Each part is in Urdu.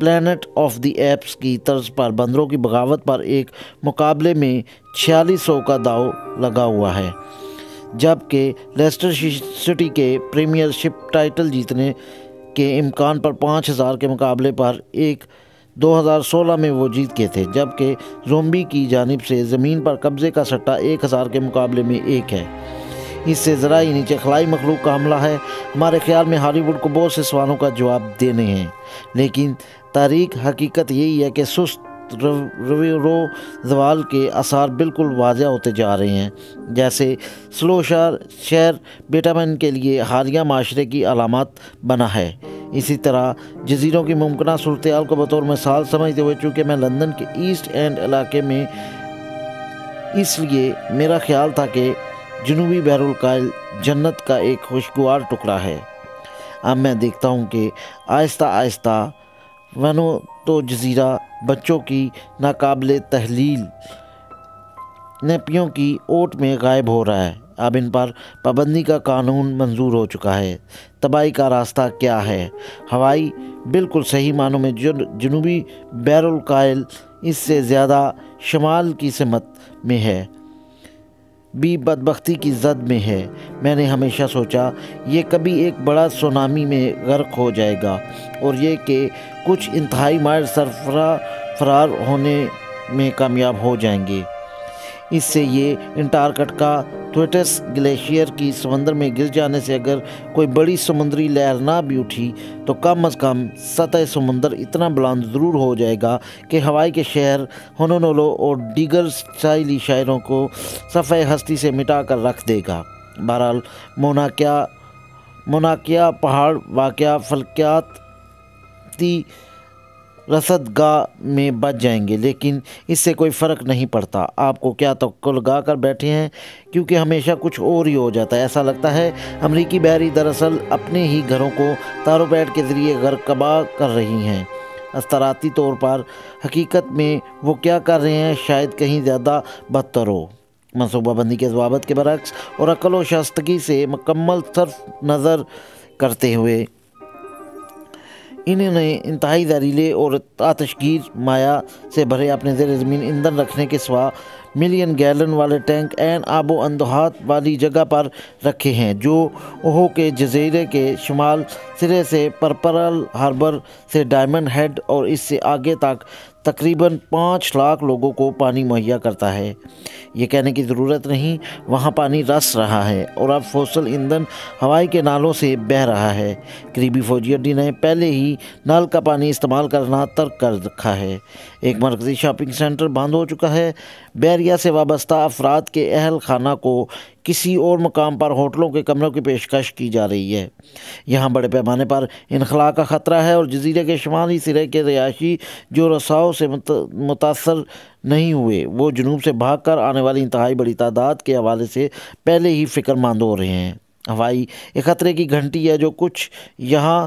پلانٹ آف دی ایپس کی طرز پر بندروں کی بغاوت پر ایک مقابلے میں 4600 کا داؤ لگا ہوا ہے، جبکہ لیسٹر سٹی کے پریمیئر شپ ٹائٹل جیتنے کے امکان پر 5000 کے مقابلے پر 2016 میں وہ جیت گئے تھے، جبکہ زومبی کی جانب سے زمین پر قبضے کا سٹہ 1000 کے مقابلے میں 1 ہے۔ اس سے ذرا ہی نیچے خلائی مخلوق کا حملہ ہے۔ ہمارے خیال میں ہالی ووڈ کو بہت سے سوالوں کا جواب دینے ہیں، لیکن تاریخ حقیقت یہی ہے کہ سست رو زوال کے آثار بالکل واضح ہوتے جا رہے ہیں، جیسے سلو شہر بیٹامن کے لیے حالیہ معاشرے کی علامات بنا ہے۔ اسی طرح جزیروں کی ممکنہ صورتحال کو بطور مثال سمجھتے ہوئے، چونکہ میں لندن کے ایسٹ اینڈ علاقے میں، اس لیے میرا خیال تھا کہ جنوبی بحر الکاہل جنت کا ایک خوشگوار ٹکڑا ہے۔ اب میں دیکھتا ہوں کہ آہستہ آہستہ وینوتو جزیرہ بچوں کی ناقابل تحلیل نیپیوں کی اوٹ میں غائب ہو رہا ہے۔ اب ان پر پابندی کا قانون منظور ہو چکا ہے۔ تباہی کا راستہ کیا ہے؟ ہوائی بالکل صحیح معنوں میں جنوبی بحر الکاہل اس سے زیادہ شمال کی سمت میں ہے، بھی بدبختی کی زد میں ہے۔ میں نے ہمیشہ سوچا یہ کبھی ایک بڑا سونامی میں غرق ہو جائے گا، اور یہ کہ کچھ انتہائی ماہر سربراہ فرار ہونے میں کامیاب ہو جائیں گے۔ اس سے یہ انٹارکٹیکا تھویٹس گلیشیئر کی سمندر میں گر جانے سے اگر کوئی بڑی سمندری لہر نہ بھی اٹھی تو کم از کم سطح سمندر اتنا بلند ضرور ہو جائے گا کہ ہوائی کے شہر ہونولولو اور دیگر ساحلی شہروں کو صفحہ ہستی سے مٹا کر رکھ دے گا۔ بہرحال موناکیا پہاڑ واقعہ فلکیاتی رصدگاہ میں بچ جائیں گے، لیکن اس سے کوئی فرق نہیں پڑتا۔ آپ کو کیا توقع لگا کر بیٹھے ہیں؟ کیونکہ ہمیشہ کچھ اور ہی ہو جاتا ہے۔ ایسا لگتا ہے امریکی بحری دراصل اپنے ہی گھروں کو تارو پیڈ کے ذریعے غرقبا کر رہی ہیں۔ اثراتی طور پر حقیقت میں وہ کیا کر رہے ہیں شاید کہیں زیادہ بدتر ہو۔ منصوبہ بندی کے ضوابط کے برعکس اور عقل و شائستگی سے مکمل صرف نظر کرتے ہوئے، انہوں نے انتہائی زہریلے اور آتشگیر مائع سے بھرے اپنے زیر زمین ایندھن رکھنے کے سوا ملین گیلن والے ٹینک عین آب و اندوہات والی جگہ پر رکھے ہیں، جو اوہو کے جزیرے کے شمال سرے سے پرل ہاربر سے ڈائمنڈ ہیڈ اور اس سے آگے تک تقریباً 5 لاکھ لوگوں کو پانی مہیا کرتا ہے۔ یہ کہنے کی ضرورت نہیں، وہاں پانی رس رہا ہے اور اب فوسل ایندھن ہوائی کے نالوں سے بہہ رہا ہے۔ قریبی فوجی اڈے نے پہلے ہی نل کا پانی استعمال کرنا ترک کر رکھا ہے۔ ایک مرکزی شاپنگ سینٹر بند ہو چکا ہے۔ بحریہ سے وابستہ افراد کے اہل خانہ کو کسی اور مقام پر ہوٹلوں کے کمروں کی پیشکش کی جا رہی ہے۔ یہاں بڑے پیمانے پر انخلاء کا خطرہ ہے اور جزیرے کے شمالی سرے کے رہائشی جو رساؤ سے متاثر نہیں ہوئے، وہ جنوب سے بھاگ کر آنے والی انتہائی بڑی تعداد کے حوالے سے پہلے ہی فکر مند ہو رہے ہیں۔ ہوائی ایک خطرے کی گھنٹی ہے، جو کچھ یہاں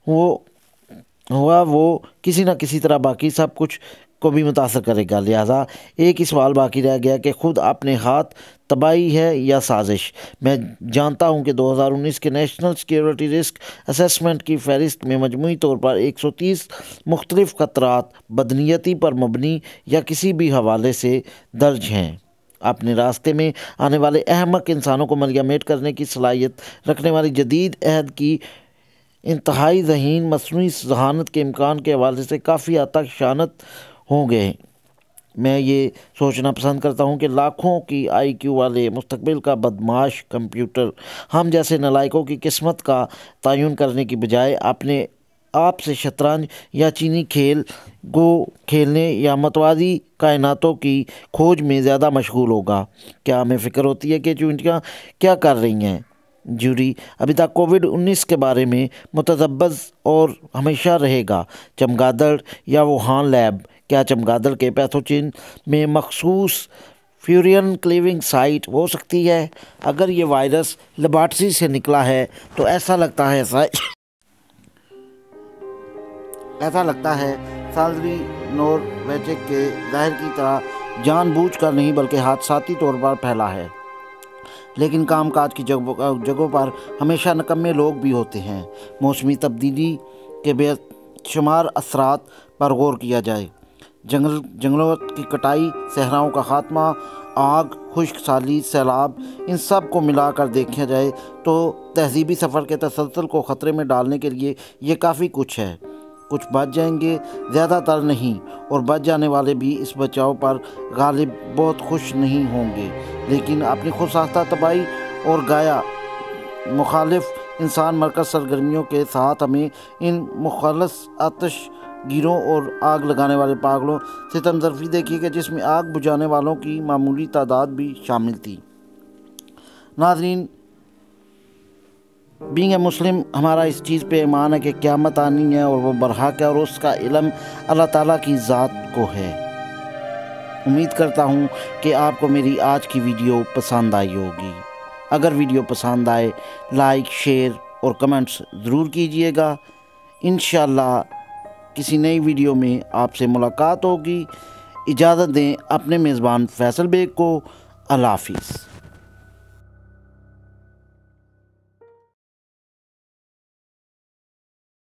ہوا وہ کسی نہ کسی طرح باقی سب کچھ کو بھی متاثر کرے گا۔ لہٰذا ایک ہی سوال باقی رہ گیا کہ خود اپنے ہاتھ تباہی ہے یا سازش۔ میں جانتا ہوں کہ 2019 کے نیشنل سیکیورٹی رسک اسسمنٹ کی فہرست میں مجموعی طور پر 130 مختلف خطرات بدنیتی پر مبنی یا کسی بھی حوالے سے درج ہیں۔ اپنے راستے میں آنے والے احمق انسانوں کو ملیا میٹ کرنے کی صلاحیت رکھنے والی جدید عہد کی انتہائی ذہین مصنوعی ذہانت کے امکان کے حوالے سے کافی حد تک شانت ہوں گے۔ میں یہ سوچنا پسند کرتا ہوں کہ لاکھوں کی آئی کیو والے مستقبل کا بدمعاش کمپیوٹر ہم جیسے نالائقوں کی قسمت کا تعین کرنے کی بجائے اپنے آپ سے شطرنج یا چینی کھیل گو کھیلنے یا متوازی کائناتوں کی کھوج میں زیادہ مشغول ہوگا۔ کیا ہمیں فکر ہوتی ہے کہ چونٹیاں کیا کر رہی ہیں؟ جوری ابھی تک کووڈ-19 کے بارے میں متذبذب اور ہمیشہ رہے گا۔ چمگادڑ یا ووہان لیب؟ کیا چمگادڑ کے پیتھوجن میں مخصوص فیورین کلیونگ سائٹ ہو سکتی ہے؟ اگر یہ وائرس لیبارٹری سے نکلا ہے تو ایسا لگتا ہے سالزبری نورویچک کے زہر کی طرح جان بوجھ کر نہیں بلکہ حادثاتی طور پر پھیلا ہے۔ لیکن کام کاج کی جگہوں پر ہمیشہ نکمے لوگ بھی ہوتے ہیں۔ موسمی تبدیلی کے شمار اثرات پر غور کیا جائے۔ جنگلوں کی کٹائی، صحراؤں کا خاتمہ، آگ، خشک سالی، سیلاب، ان سب کو ملا کر دیکھا جائے تو تہذیبی سفر کے تسلسل کو خطرے میں ڈالنے کے لیے یہ کافی کچھ ہے۔ کچھ بچ جائیں گے، زیادہ تر نہیں، اور بچ جانے والے بھی اس بچاؤ پر غالب بہت خوش نہیں ہوں گے، لیکن اپنی خود ساختہ تباہی اور گایا مخالف انسان مرکز سرگرمیوں کے ساتھ ہمیں ان مخلص آتش گیروں اور آگ لگانے والے پاگلوں سے ہمدردی دیکھی کہ جس میں آگ بجھانے والوں کی معمولی تعداد بھی شامل تھی۔ ناظرین، بینگ اے مسلم ہمارا اس چیز پہ ایمان ہے کہ قیامت آنی ہے اور وہ برحق ہے، اور اس کا علم اللہ تعالیٰ کی ذات کو ہے۔ امید کرتا ہوں کہ آپ کو میری آج کی ویڈیو پسند آئی ہوگی۔ اگر ویڈیو پسند آئے لائک، شیئر اور کمنٹس ضرور کیجیے گا۔ انشاءاللہ کسی نئی ویڈیو میں آپ سے ملاقات ہوگی۔ اجازت دیں اپنے میزبان فیصل بیگ کو۔ اللہ حافظ۔